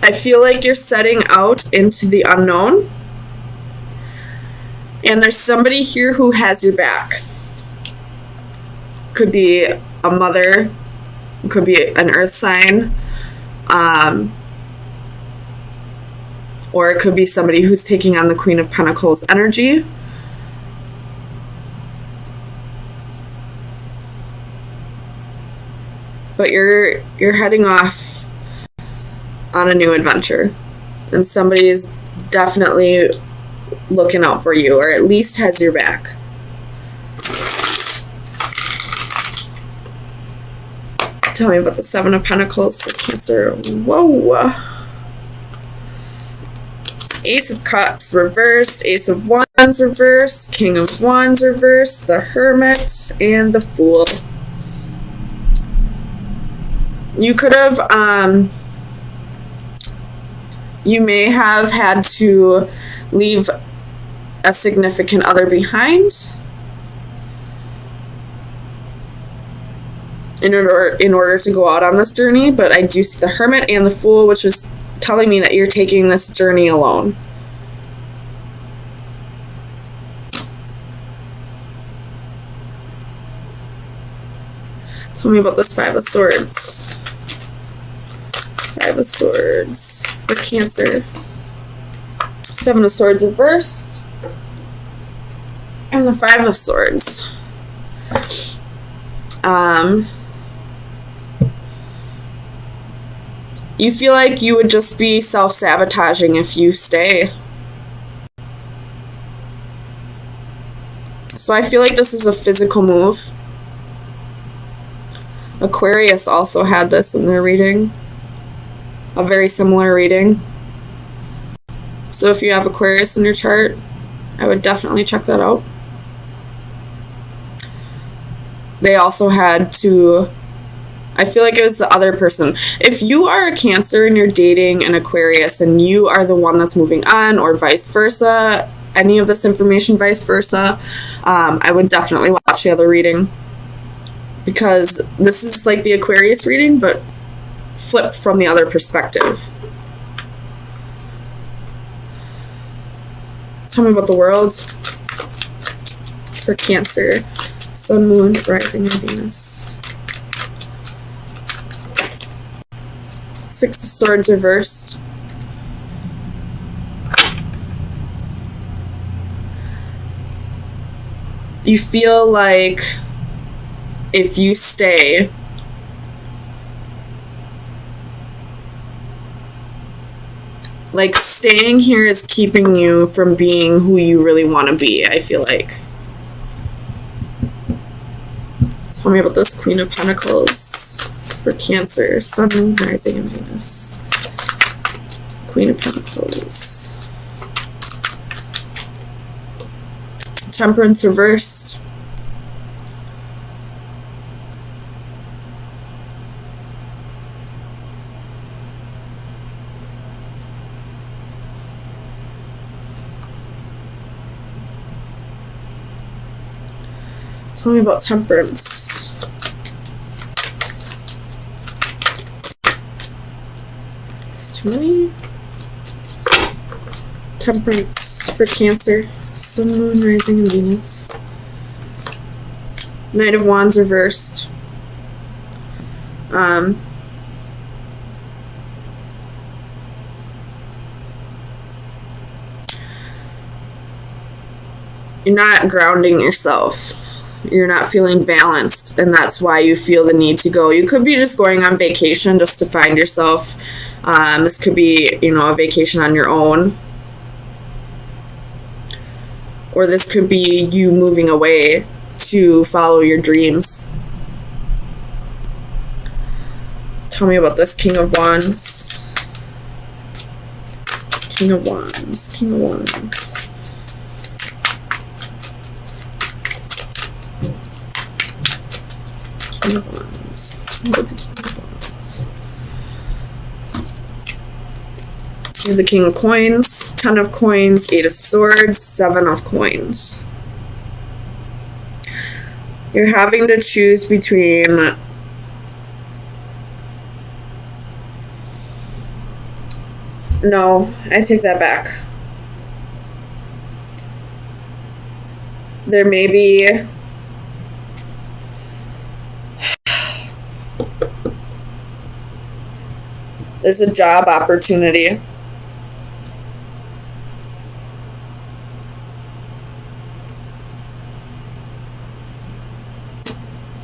I feel like you're setting out into the unknown. And there's somebody here who has your back. Could be a mother. Could be an earth sign. Or it could be somebody who's taking on the Queen of Pentacles energy. But you're heading off on a new adventure. And somebody is definitely looking out for you, or at least has your back. Tell me about the Seven of Pentacles for Cancer. Whoa. Ace of Cups reversed, Ace of Wands reversed, King of Wands reversed, the Hermit, and the Fool. You could have, you may have had to leave a significant other behind in order to go out on this journey, but I do see the Hermit and the Fool, which is telling me that you're taking this journey alone. Tell me about this Five of Swords. Five of Swords for Cancer. Seven of Swords reversed. And the Five of Swords. You feel like you would just be self-sabotaging if you stay. So I feel like this is a physical move. Aquarius also had this in their reading. A very similar reading. So if you have Aquarius in your chart, I would definitely check that out. They also had to... I feel like it was the other person. If you are a Cancer and you're dating an Aquarius and you are the one that's moving on, or vice versa, any of this information vice versa, I would definitely watch the other reading. Because this is like the Aquarius reading, but flipped from the other perspective. Tell me about the world for Cancer. Sun, Moon, Rising, and Venus. Six of Swords reversed. You feel like if you stay, like staying here is keeping you from being who you really want to be, I feel like. Tell me about this Queen of Pentacles for Cancer. Sun, Moon, Rising, and Venus. Queen of Pentacles. Temperance reversed. Tell me about Temperance. It's too many. Temperance for Cancer. Sun, Moon, Rising, and Venus. Knight of Wands reversed. You're not grounding yourself. You're not feeling balanced, and that's why you feel the need to go. You could be just going on vacation just to find yourself. This could be, you know, a vacation on your own. Or this could be you moving away to follow your dreams. Tell me about this King of Wands. King of Wands. King of Wands. King of Wands. Tell me about the King of Wands. Here's the King of Coins. 10 of Coins. 8 of Swords. 7 of Coins. You're having to choose between No, I take that back. There may be there's a job opportunity.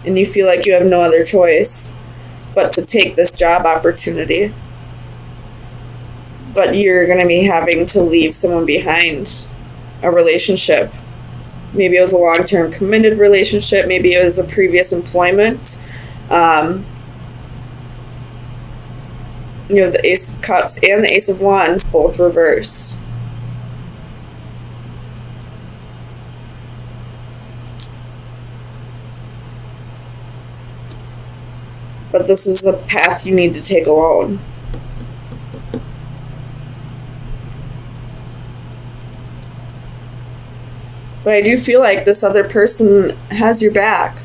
And you feel like you have no other choice but to take this job opportunity. But you're going to be having to leave someone behind, a relationship. Maybe it was a long-term committed relationship. Maybe it was a previous employment. You have the Ace of Cups and the Ace of Wands, both reversed. But this is a path you need to take alone. But I do feel like this other person has your back.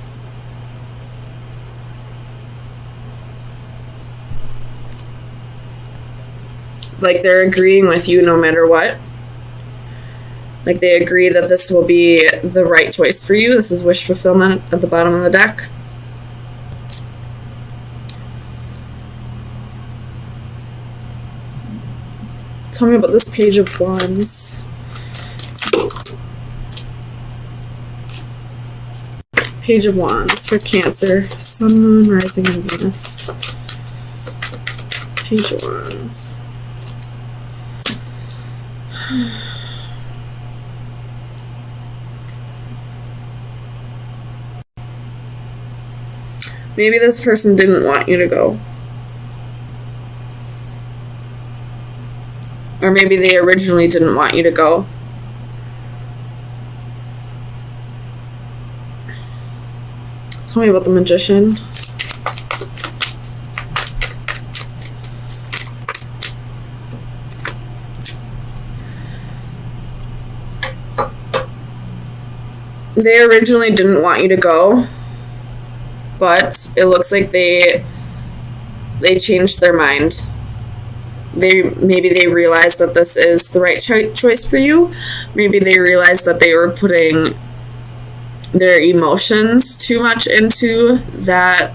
Like they're agreeing with you no matter what. Like they agree that this will be the right choice for you. This is wish fulfillment at the bottom of the deck. Tell me about this Page of Wands. Page of Wands for Cancer, Sun, Moon, Rising, and Venus. Page of Wands. Maybe this person didn't want you to go. Or maybe they originally didn't want you to go. Tell me about the Magician. They originally didn't want you to go, but it looks like they changed their mind. Maybe they realized that this is the right choice for you. Maybe they realized that they were putting their emotions too much into that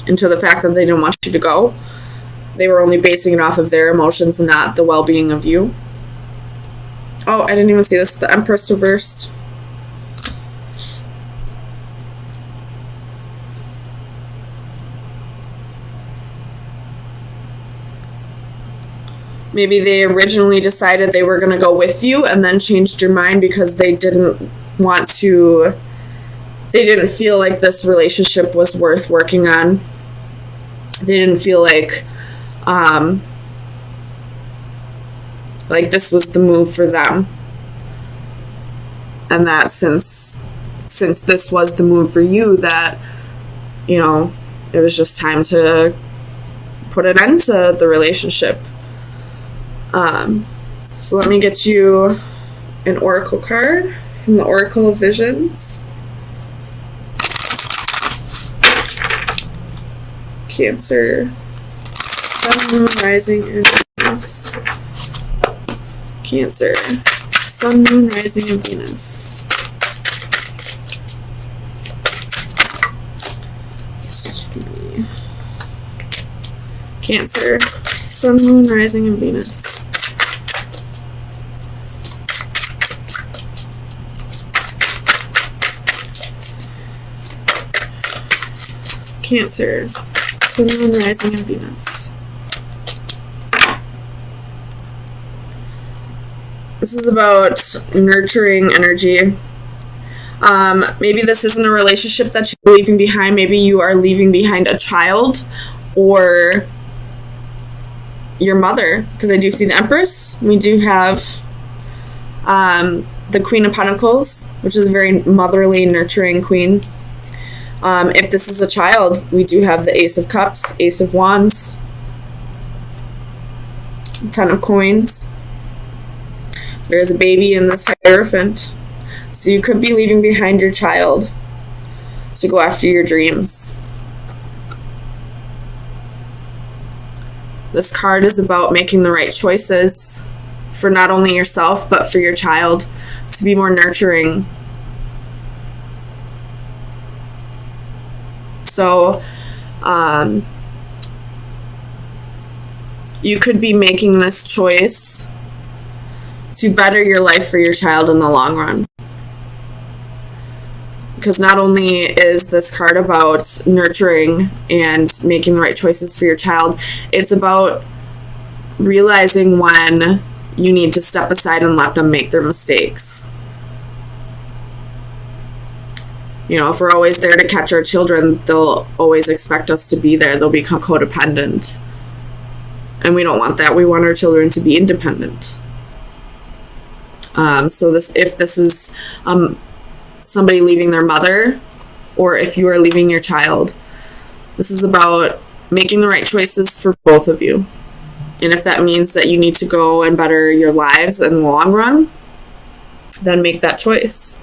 into the fact that they didn't want you to go. They were only basing it off of their emotions and not the well-being of you. Oh, I didn't even see this. The Empress reversed. Maybe they originally decided they were going to go with you and then changed your mind because they didn't want to, they didn't feel like this relationship was worth working on. They didn't feel like this was the move for them. And that since this was the move for you, that, you know, it was just time to put an end to the relationship. So let me get you an oracle card from the Oracle of Visions. Cancer, Sun, Moon, Rising, and Venus. Cancer, Sun, Moon, Rising, and Venus. Cancer, Sun, Moon, Rising, and Venus. Cancer, Sun, Moon, Rising, and Venus. This is about nurturing energy. Maybe this isn't a relationship that you're leaving behind. Maybe you are leaving behind a child or your mother, because I do see the Empress. We do have the Queen of Pentacles, which is a very motherly, nurturing queen. If this is a child, we do have the Ace of Cups, Ace of Wands, Ten of Coins. There's a baby in this Hierophant. So you could be leaving behind your child to go after your dreams. This card is about making the right choices for not only yourself, but for your child, to be more nurturing. So, you could be making this choice to better your life for your child in the long run. Because not only is this card about nurturing and making the right choices for your child, it's about realizing when you need to step aside and let them make their mistakes. You know, if we're always there to catch our children, they'll always expect us to be there. They'll become codependent. And we don't want that. We want our children to be independent. So if this is somebody leaving their mother, or if you are leaving your child, this is about making the right choices for both of you. And if that means that you need to go and better your lives in the long run, then make that choice.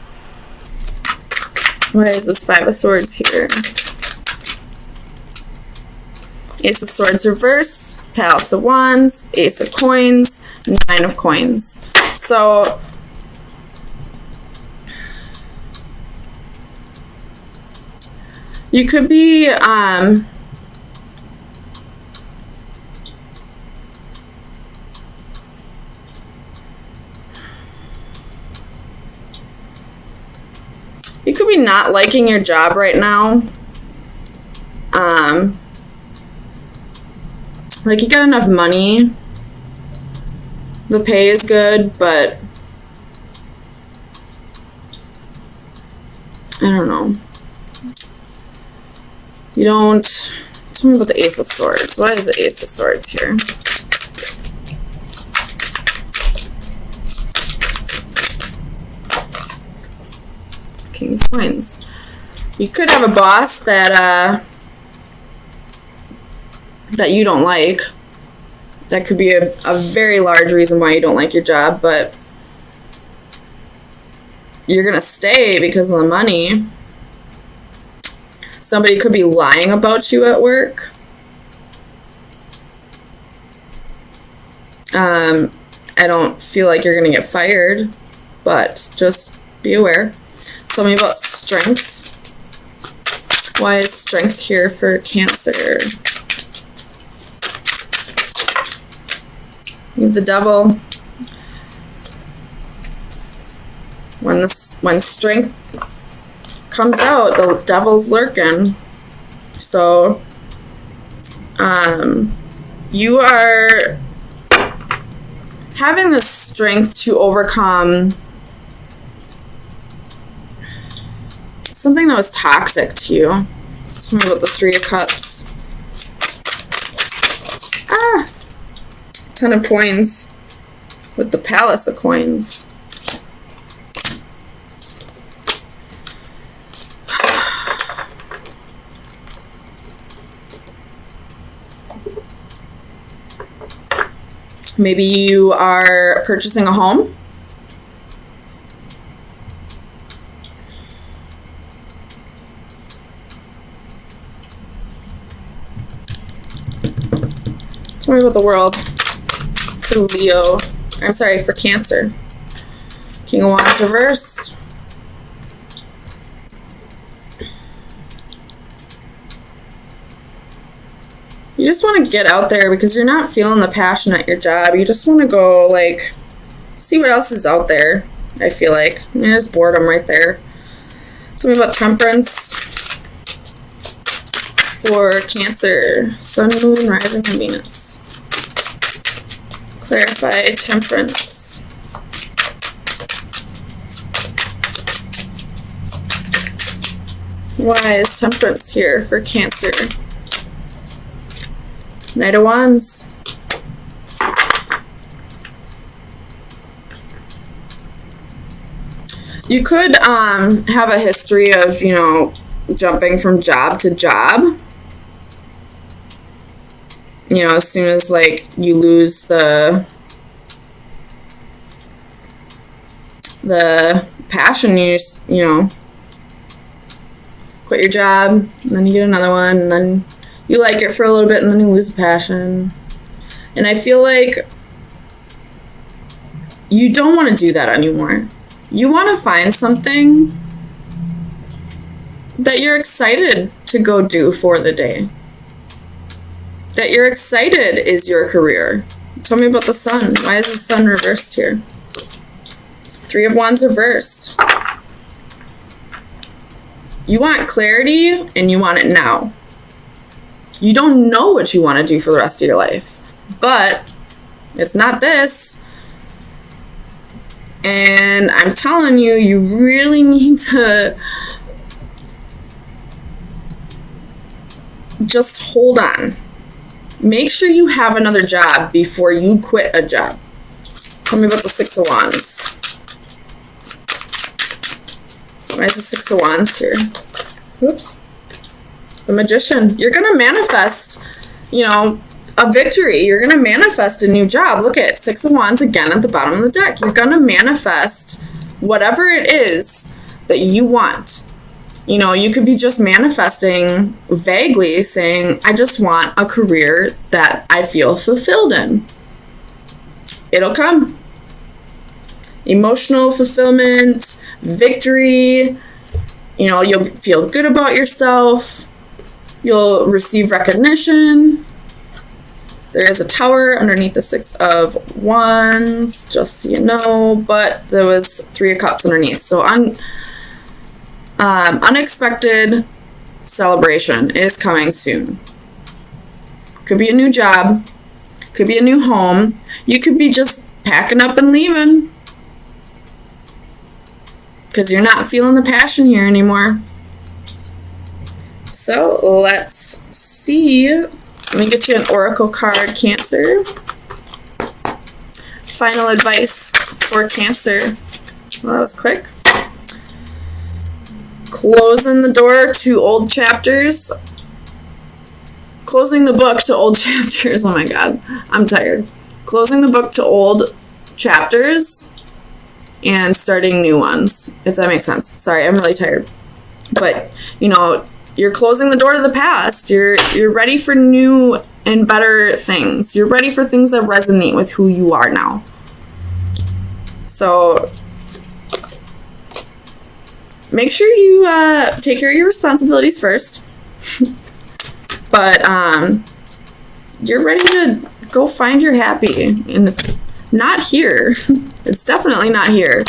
Why is this Five of Swords here? Ace of Swords reversed, Palace of Wands, Ace of Coins, Nine of Coins. So you could be not liking your job right now. Like, you got enough money. The pay is good, but I don't know. You don't... Tell me about the Ace of Swords. Why is the Ace of Swords here? King of Coins. You could have a boss that you don't like. That could be a very large reason why you don't like your job, but you're gonna stay because of the money. Somebody could be lying about you at work. I don't feel like you're gonna get fired, but just be aware. Tell me about strength. Why is strength here for Cancer? You have the Devil. When strength comes out, the Devil's lurking. So, you are having the strength to overcome something that was toxic to you. Tell me about the Three of Cups. Ten of Coins with the Palace of Coins. Maybe you are purchasing a home. Tell me about the World for Leo. I'm sorry, for Cancer. King of Wands reversed. You just want to get out there because you're not feeling the passion at your job. You just want to go, like, see what else is out there, I feel like. There's boredom right there. Tell me about Temperance for Cancer. Sun, Moon, Rising, and Venus. Clarify Temperance. Why is Temperance here for Cancer? Knight of Wands. You could have a history of, you know, jumping from job to job. You know, as soon as, like, you lose the passion, you know, quit your job, and then you get another one, and then you like it for a little bit, and then you lose the passion. And I feel like you don't want to do that anymore. You want to find something that you're excited to go do for the day. That you're excited is your career. Tell me about the sun. Why is the sun reversed here? Three of Wands reversed. You want clarity and you want it now. You don't know what you want to do for the rest of your life, but it's not this. And I'm telling you, you really need to just hold on. Make sure you have another job before you quit a job. Tell me about the Six of Wands. Why is the Six of Wands here? Oops. The Magician. You're going to manifest, a victory. You're going to manifest a new job. Look at Six of Wands again at the bottom of the deck. You're going to manifest whatever it is that you want. You could be just manifesting vaguely, saying, I just want a career that I feel fulfilled in. It'll come. Emotional fulfillment, victory, you'll feel good about yourself. You'll receive recognition. There is a tower underneath the Six of Wands, just so you know, but there was Three of Cups underneath. So unexpected celebration is coming soon. Could be a new job. Could be a new home. You could be just packing up and leaving because you're not feeling the passion here anymore. So let's see. Let me get you an oracle card, Cancer. Final advice for Cancer. Well, that was quick. Closing the door to old chapters. Closing the book to old chapters. Oh my God, I'm tired. Closing the book to old chapters and starting new ones, if that makes sense. Sorry, I'm really tired. But, you're closing the door to the past. You're ready for new and better things. You're ready for things that resonate with who you are now. So make sure you take care of your responsibilities first. But you're ready to go find your happy. And it's not here. It's definitely not here.